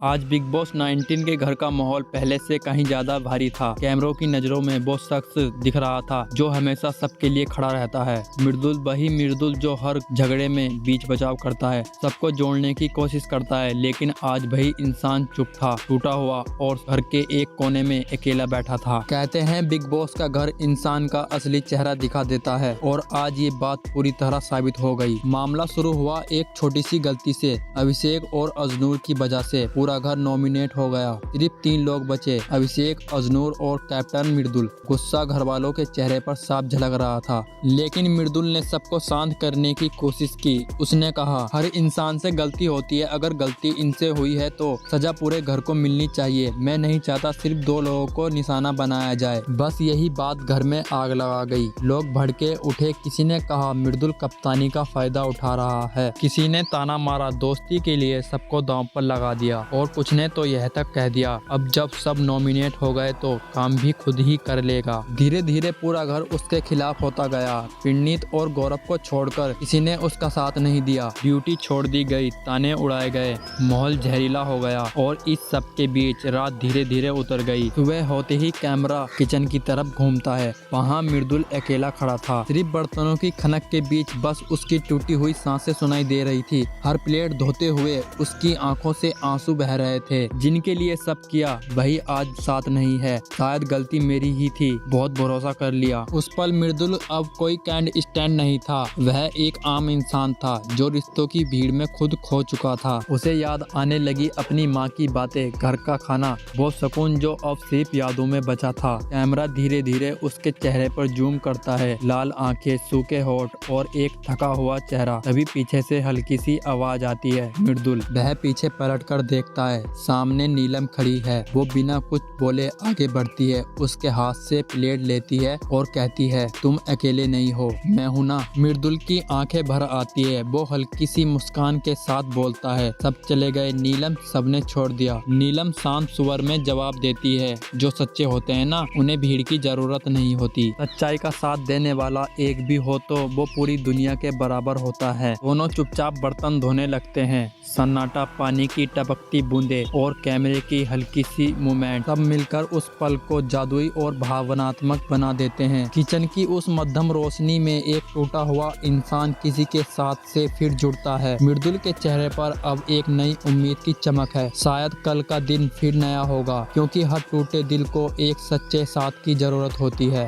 आज big boss 19 के घर का माहौल पहले से कहीं ज्यादा भारी था। कैमरों की नजरों में वो शख्स दिख रहा था जो हमेशा सबके लिए खड़ा रहता है। मृदुल, वही मृदुल जो हर झगड़े में बीच बचाव करता है, सबको जोड़ने की कोशिश करता है। लेकिन आज वही इंसान चुप था, टूटा हुआ और घर के एक कोने में अकेला बैठा था। कहते हैं बिग बॉस का घर इंसान का असली चेहरा दिखा देता है, और आज ये बात पूरी तरह साबित हो गई। मामला शुरू हुआ एक छोटी सी गलती से। अभिषेक और अजनूर की वजह से पूरा घर नॉमिनेट हो गया। सिर्फ 3 लोग बचे, अभिषेक, अजनूर और कैप्टन मृदुल। गुस्सा घर वालों के चेहरे पर साफ झलक रहा था, लेकिन मृदुल ने सबको शांत करने की कोशिश की। उसने कहा, हर इंसान से गलती होती है, अगर गलती इनसे हुई है तो सजा पूरे घर को मिलनी चाहिए। मैं नहीं चाहता सिर्फ 2 लोगों को निशाना बनाया जाए। बस यही बात घर में आग लगा गई। लोग भड़के उठे। किसी ने कहा मृदुल कप्तानी का फायदा उठा रहा है, किसी ने ताना मारा दोस्ती के लिए सबको दांव पर लगा दिया, और कुछ ने तो यह तक कह दिया अब जब सब नॉमिनेट हो गए तो काम भी खुद ही कर लेगा। धीरे धीरे पूरा घर उसके खिलाफ होता गया। पिन्नीत और गौरव को छोड़कर किसी ने उसका साथ नहीं दिया। ड्यूटी छोड़ दी गई, ताने उड़ाए गए, माहौल जहरीला हो गया। और इस सब के बीच रात धीरे धीरे उतर गई। सुबह होते ही कैमरा किचन की तरफ घूमता है। वहाँ मृदुल अकेला खड़ा था। सिर्फ बर्तनों की खनक के बीच बस उसकी टूटी हुई सांसें सुनाई दे रही थी। हर प्लेट धोते हुए उसकी आंखों से आंसू बह रहे थे। जिनके लिए सब किया वही आज साथ नहीं है। शायद गलती मेरी ही थी, बहुत भरोसा कर लिया। उस पल मृदुल अब कोई कैंड स्टैंड नहीं था। वह एक आम इंसान था जो रिश्तों की भीड़ में खुद खो चुका था। उसे याद आने लगी अपनी माँ की बातें, घर का खाना, वो सुकून जो अब सिर्फ यादों में बचा था। कैमरा धीरे धीरे उसके चेहरे पर जूम करता है। लाल आंखें, सूखे होठ और एक थका हुआ चेहरा। तभी पीछे से हल्की सी आवाज आती है, मृदुल। वह पीछे पलट कर देखता है, सामने नीलम खड़ी है। वो बिना कुछ बोले आगे बढ़ती है, उसके हाथ से प्लेट लेती है और कहती है, तुम अकेले नहीं हो, मैं हूं ना। मृदुल की आंखें भर आती है। वो हल्की सी मुस्कान के साथ बोलता है, सब चले गए नीलम, सबने छोड़ दिया। नीलम शांत स्वर में जवाब देती है, जो सच्चे होते हैं ना, उन्हें भीड़ की जरूरत नहीं होती। सच्चाई का साथ देने वाला एक भी हो तो वो पूरी दुनिया के बराबर होता है। दोनों चुपचाप बर्तन धोने लगते हैं। सन्नाटा, पानी की टपकती बूंदे और कैमरे की हल्की सी मूवमेंट, सब मिलकर उस पल को जादुई और भावनात्मक बना देते हैं। किचन की उस मध्यम रोशनी में एक टूटा हुआ इंसान किसी के साथ से फिर जुड़ता है। मृदुल के चेहरे पर अब एक नई उम्मीद की चमक है। शायद कल का दिन फिर नया होगा, क्योंकि हर टूटे दिल को एक सच्चे साथ की जरूरत होती है।